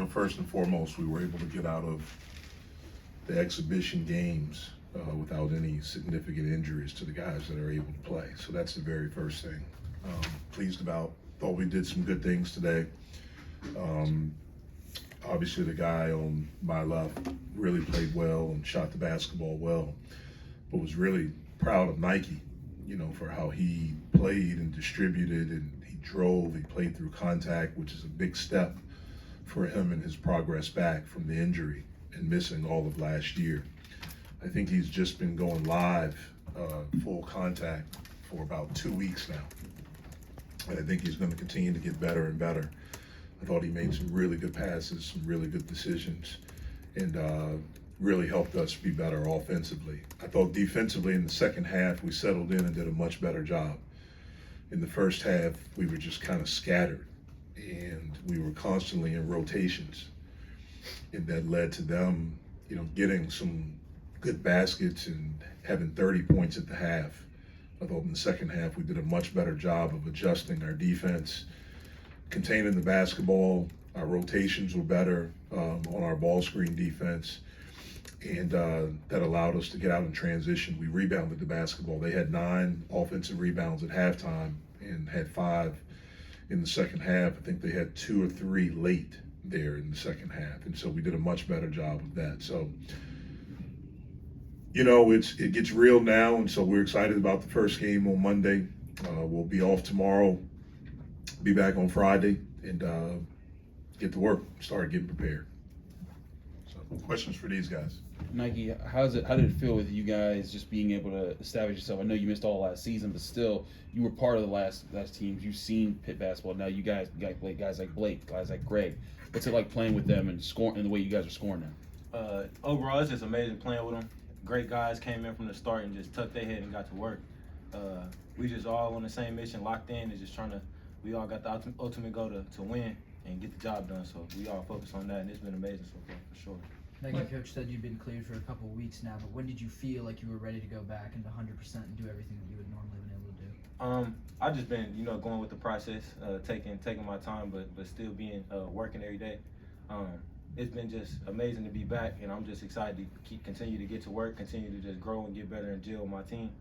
First and foremost, we were able to get out of the exhibition games without any significant injuries to the guys that are able to play. So that's the very first thing. Pleased about. Thought we did some good things today. Obviously, the guy on my left really played well and shot the basketball well, but was really proud of Nike, for how he played and distributed, and he drove, he played through contact, which is a big step for him in his progress back from the injury and missing all of last year. I think he's just been going live, full contact for about 2 weeks now. And I think he's going to continue to get better and better. I thought he made some really good passes, some really good decisions, and really helped us be better offensively. I thought defensively in the second half, we settled in and did a much better job. In the first half, we were just kind of scattered, and we were constantly in rotations. And that led to them, getting some good baskets and having 30 points at the half. I thought in the second half, we did a much better job of adjusting our defense, containing the basketball. Our rotations were better on our ball screen defense, and that allowed us to get out in transition. We rebounded the basketball. They had 9 offensive rebounds at halftime and had 5 in the second half. I think they had 2 or 3 late there in the second half, and so we did a much better job of that. So, it gets real now, and so we're excited about the first game on Monday. We'll be off tomorrow, be back on Friday, and get to work, start getting prepared. So, questions for these guys? Nike, how did it feel with you guys just being able to establish yourself? I know you missed all last season, but still, you were part of the last teams. You've seen Pitt basketball. Now you got guys like Blake, guys like Greg. What's it like playing with them and scoring and the way you guys are scoring now? Overall, it's just amazing playing with them. Great guys came in from the start and just tucked their head and got to work. We just all on the same mission, locked in, and just we all got the ultimate goal to win and get the job done. So we all focus on that, and it's been amazing so far, for sure. Nike coach said you've been cleared for a couple of weeks now, but when did you feel like you were ready to go back into 100% and do everything that you would normally been able to do? I've just been, going with the process, taking my time, but still being working every day. It's been just amazing to be back, and I'm just excited to continue to get to work, continue to just grow and get better and gel with my team,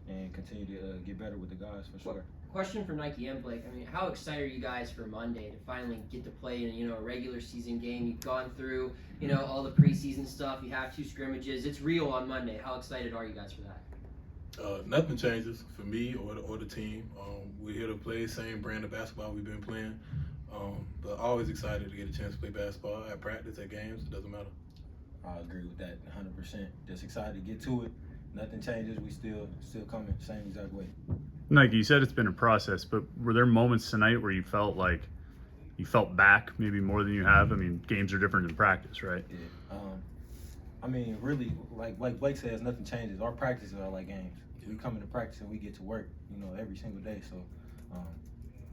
and continue to get better with the guys, for sure. Question for Nike and Blake. How excited are you guys for Monday to finally get to play in a regular season game? You've gone through all the preseason stuff. You have 2 scrimmages. It's real on Monday. How excited are you guys for that? Nothing changes for me or the team. We're here to play the same brand of basketball we've been playing. But always excited to get a chance to play basketball at practice, at games. It doesn't matter. I agree with that 100%. Just excited to get to it. Nothing changes. We still coming same exact way. Nike, you said it's been a process, but were there moments tonight where you felt like you felt back maybe more than you have? Games are different than practice, right? Yeah. Really, like Blake says, nothing changes. Our practices are like games. We come into practice and we get to work, every single day. So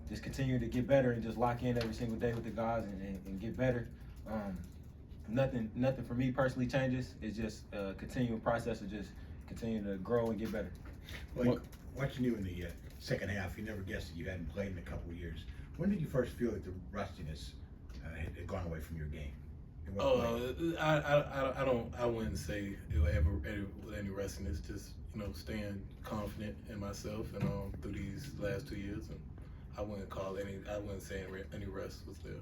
just continue to get better and just lock in every single day with the guys and get better. Nothing for me personally changes. It's just a continual process of just continue to grow and get better. Like, watching you in the second half, you never guessed that you hadn't played in a couple of years. When did you first feel like the rustiness had gone away from your game? I wouldn't say it would ever with any rustiness. Just staying confident in myself and through these last 2 years, and I wouldn't say any rust was there.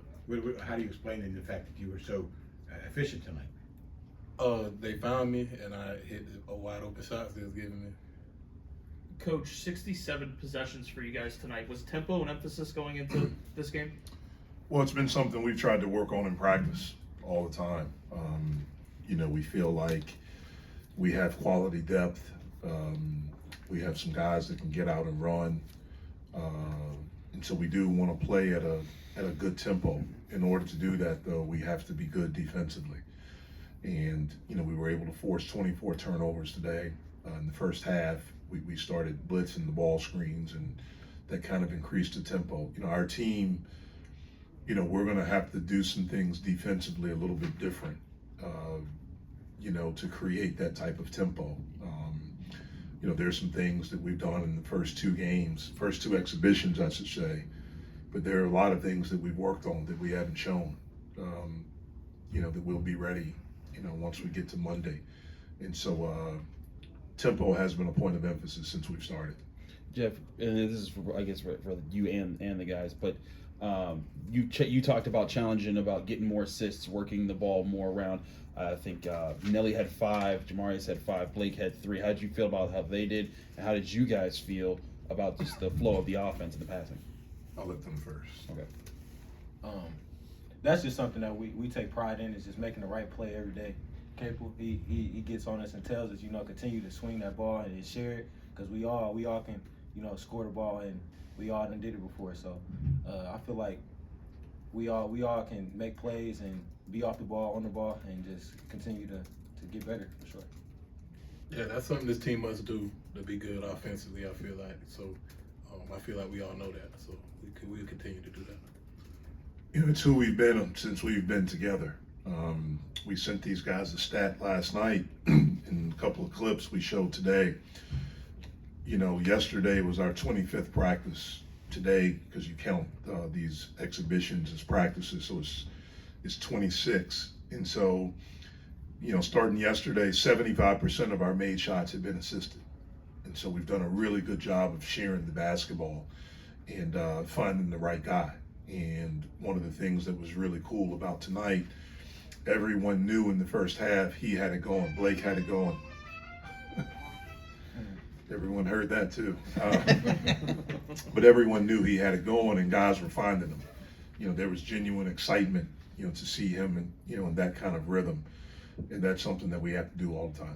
How do you explain the fact that you were so efficient tonight? They found me and I hit a wide open shot they was giving me. Coach, 67 possessions for you guys tonight. Was tempo an emphasis going into this game? Well, it's been something we've tried to work on in practice all the time. We feel like we have quality depth. We have some guys that can get out and run. And so we do want to play at a good tempo. In order to do that, though, we have to be good defensively. And, we were able to force 24 turnovers today. In the first half, we started blitzing the ball screens, and that kind of increased the tempo. Our team, we're going to have to do some things defensively a little bit different, to create that type of tempo. There's some things that we've done in the first 2 exhibitions, I should say, but there are a lot of things that we've worked on that we haven't shown. that we'll be ready, once we get to Monday. And so tempo has been a point of emphasis since we've started. Jeff, and this is for, I guess for you and the guys, but you talked about challenging, about getting more assists, working the ball more around. I think Nelly had 5, Jamarius had 5, Blake had 3. How did you feel about how they did, and how did you guys feel about just the flow of the offense and the passing? I'll let them first. Okay. That's just something that we take pride in, is just making the right play every day. Capel, he gets on us and tells us, continue to swing that ball and share it, because we all can, score the ball, and we all done did it before. So I feel like we all can make plays and be off the ball, on the ball, and just continue to get better for sure. Yeah, that's something this team must do to be good offensively, I feel like. So I feel like we all know that. So we'll continue to do that. It's who we've been since we've been together. We sent these guys a stat last night in a couple of clips we showed today. Yesterday was our 25th practice. Today, because you count these exhibitions as practices, so it's 26. And so, starting yesterday, 75% of our made shots have been assisted. And so we've done a really good job of sharing the basketball and finding the right guy. And one of the things that was really cool about tonight, everyone knew in the first half he had it going. Blake had it going. Everyone heard that too. But everyone knew he had it going, and guys were finding him. There was genuine excitement, to see him and, in that kind of rhythm. And that's something that we have to do all the time.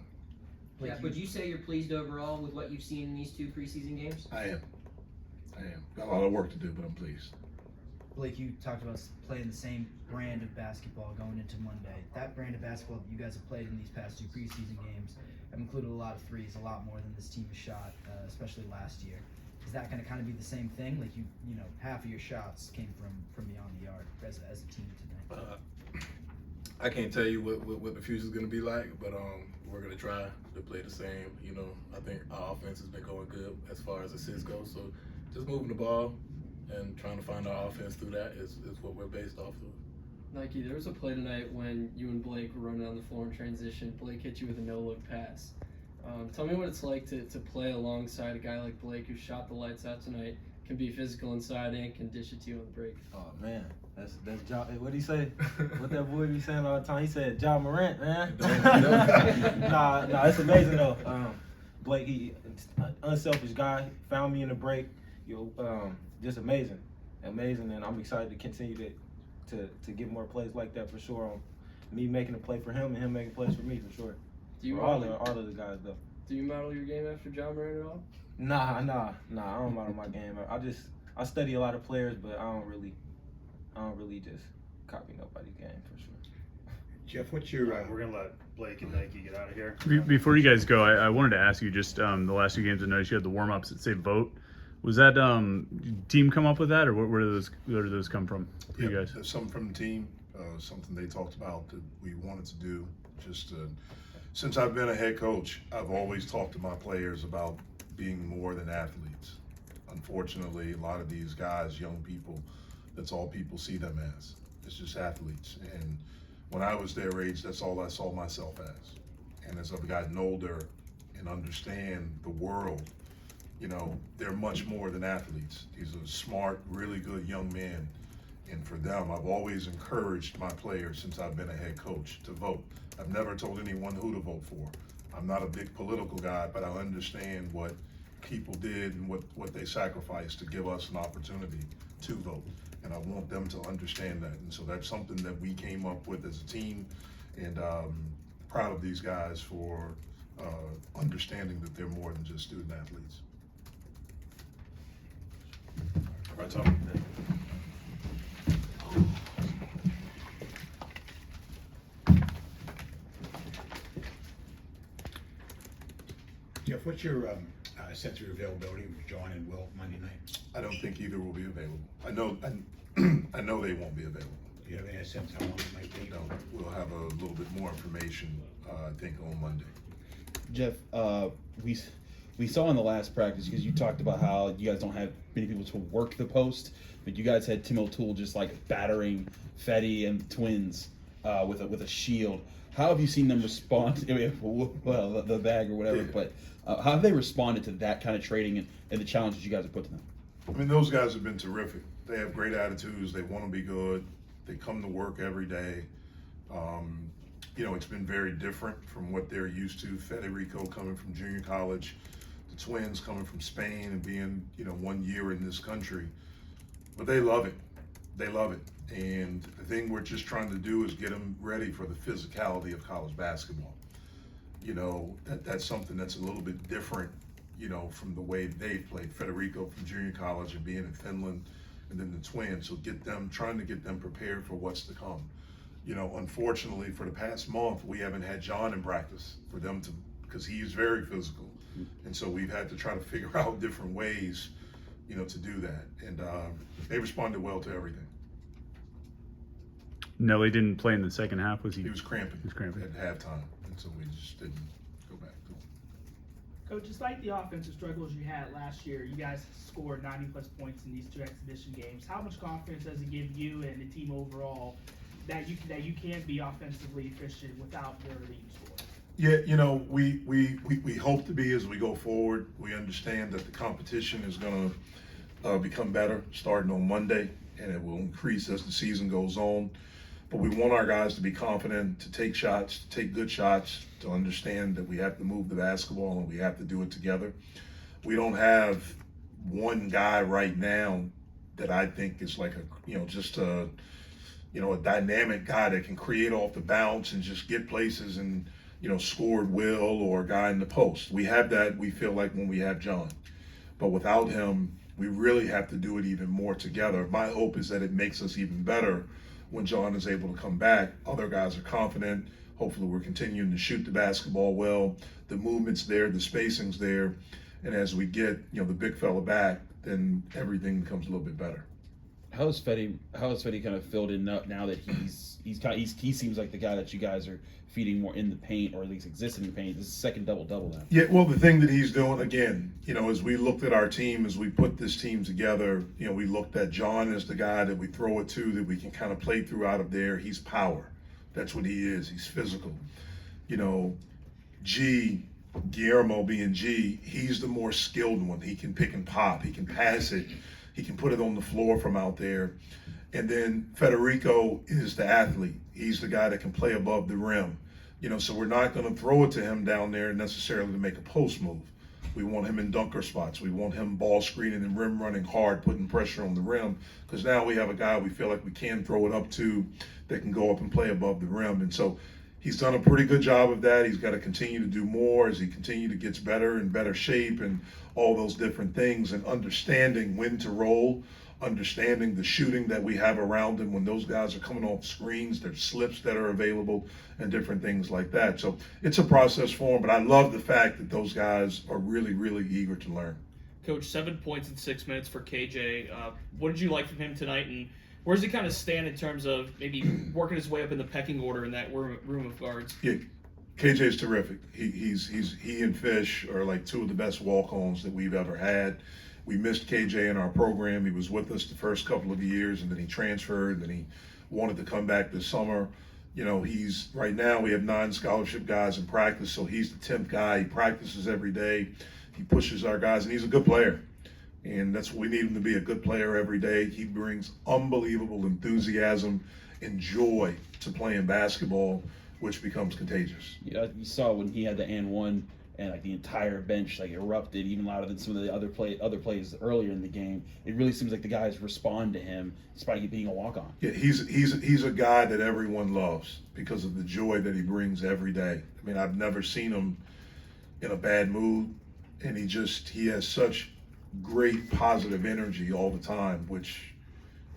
Yeah, would you say you're pleased overall with what you've seen in these 2 preseason games? I am. Got a lot of work to do, but I'm pleased. Blake, you talked about playing the same brand of basketball going into Monday. That brand of basketball that you guys have played in these past 2 preseason games have included a lot of threes, a lot more than this team has shot, especially last year. Is that going to kind of be the same thing? Like half of your shots came from beyond the arc as a team tonight. I can't tell you what the future is going to be like, but we're going to try to play the same. I think our offense has been going good as far as assists go. So just moving the ball and trying to find our offense through that is what we're based off of. Nike, there was a play tonight when you and Blake were running on the floor in transition. Blake hit you with a no-look pass. Tell me what it's like to play alongside a guy like Blake who shot the lights out tonight, can be physical inside and can dish it to you on the break. Oh man, that's Ja. What did he say? What that boy be saying all the time? He said Ja Morant, man. Nah, it's amazing though. Blake, he unselfish guy, found me in the break. Just amazing, and I'm excited to continue to get more plays like that for sure. Me making a play for him and him making plays for me for sure. Do you all of the guys though. Do you model your game after John Morant at all? Nah. I don't model my game. I study a lot of players, but I don't really just copy nobody's game for sure. Jeff, what's your? We're gonna let Blake and Nike get out of here. Before you guys go, I wanted to ask you just the last 2 games. I noticed you had the warm ups that say vote. Was that team come up with that, or where did those come from? You guys? Something from the team, something they talked about that we wanted to do. Since I've been a head coach, I've always talked to my players about being more than athletes. Unfortunately, a lot of these guys, young people, that's all people see them as. It's just athletes. And when I was their age, that's all I saw myself as. And as I've gotten older and understand the world, they're much more than athletes. These are smart, really good young men. And for them, I've always encouraged my players since I've been a head coach to vote. I've never told anyone who to vote for. I'm not a big political guy, but I understand what people did and what they sacrificed to give us an opportunity to vote. And I want them to understand that. And so that's something that we came up with as a team, and proud of these guys for understanding that they're more than just student athletes. All right, Tom. Jeff, what's your sense of availability with John and Will Monday night? I don't think either will be available. I know they won't be available. Do you have any sense how long it might take? No, we'll have a little bit more information, I think, on Monday. Jeff, we saw in the last practice, because you talked about how you guys don't have many people to work the post, but you guys had Tim O'Toole just like battering Fetty and Twins. with a shield. How have you seen them respond? Well, the bag or whatever, but how have they responded to that kind of trading and the challenges you guys have put to them? I mean, those guys have been terrific. They have great attitudes. They want to be good. They come to work every day. It's been very different from what they're used to. Federico coming from junior college, the twins coming from Spain and being, 1 year in this country. But they love it. They love it. And the thing we're just trying to do is get them ready for the physicality of college basketball. That's something that's a little bit different, from the way they played. Federico from junior college and being in Finland, and then the twins. So trying to get them prepared for what's to come. Unfortunately for the past month, we haven't had John in practice for them because he's very physical. And so we've had to try to figure out different ways, to do that. And they responded well to everything. Nelly didn't play in the second half, was he? He was cramping. He was cramping At halftime. And so we just didn't go back to him. Coach, despite the offensive struggles you had last year, you guys scored 90-plus points in these 2 exhibition games. How much confidence does it give you and the team overall that you can be offensively efficient without your leading scorer? Yeah, we hope to be as we go forward. We understand that the competition is going to become better starting on Monday, and it will increase as the season goes on. But we want our guys to be confident, to take shots, to take good shots, to understand that we have to move the basketball and we have to do it together. We don't have one guy right now that I think is like a dynamic guy that can create off the bounce and just get places and, score at will, or a guy in the post. We have that, we feel like, when we have John. But without him, we really have to do it even more together. My hope is that it makes us even better when John is able to come back. Other guys are confident. Hopefully we're continuing to shoot the basketball well. The movement's there, the spacing's there. And as we get, the big fella back, then everything becomes a little bit better. How has Fetty kind of filled in now that he seems like the guy that you guys are feeding more in the paint, or at least existing in the paint? This is second double-double now. Yeah, well, the thing that he's doing, again, as we looked at our team, as we put this team together, we looked at John as the guy that we throw it to, that we can kind of play through out of there. He's power. That's what he is. He's physical. Guillermo being G, he's the more skilled one. He can pick and pop. He can pass it. He can put it on the floor from out there. And then Federico is the athlete. He's the guy that can play above the rim. So we're not going to throw it to him down there necessarily to make a post move. We want him in dunker spots. We want him ball screening and rim running hard, putting pressure on the rim, because now we have a guy we feel like we can throw it up to that can go up and play above the rim. And so he's done a pretty good job of that. He's got to continue to do more as he continues to get better and better shape and all those different things, and understanding when to roll, understanding the shooting that we have around him when those guys are coming off screens, there's slips that are available and different things like that. So it's a process for him, but I love the fact that those guys are really, really eager to learn. Coach, 7 points in 6 minutes for KJ. What did you like from him tonight, and where does he kind of stand in terms of maybe working his way up in the pecking order in that room of guards? Yeah, KJ's terrific. He and Fish are like two of the best walk-ons that we've ever had. We missed KJ in our program. He was with us the first couple of years, and then he transferred, and then he wanted to come back this summer. He's right now we have 9 scholarship guys in practice, so he's the 10th guy. He practices every day. He pushes our guys, and he's a good player. And that's what we need him to be, a good player every day. He brings unbelievable enthusiasm and joy to playing basketball, which becomes contagious. You saw when he had the and one, and like the entire bench like erupted even louder than some of the other plays earlier in the game. It really seems like the guys respond to him despite he being a walk-on. Yeah, he's a guy that everyone loves because of the joy that he brings every day. I mean, I've never seen him in a bad mood, and he has such great positive energy all the time, which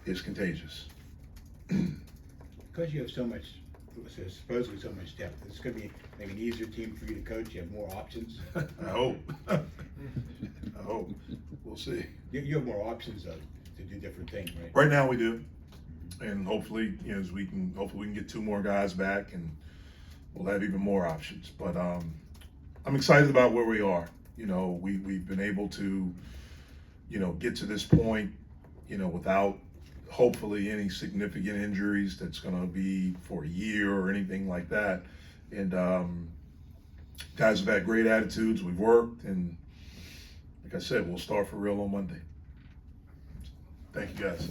is contagious. Because you have supposedly so much depth, it's going to be maybe an easier team for you to coach. You have more options. I hope. I hope. We'll see. You have more options though to do different things, right? Right now we do, and hopefully, we can get 2 more guys back, and we'll have even more options. But I'm excited about where we are. We've been able to, get to this point, without hopefully any significant injuries that's going to be for a year or anything like that. And guys have had great attitudes. We've worked, and like I said, we'll start for real on Monday. Thank you, guys.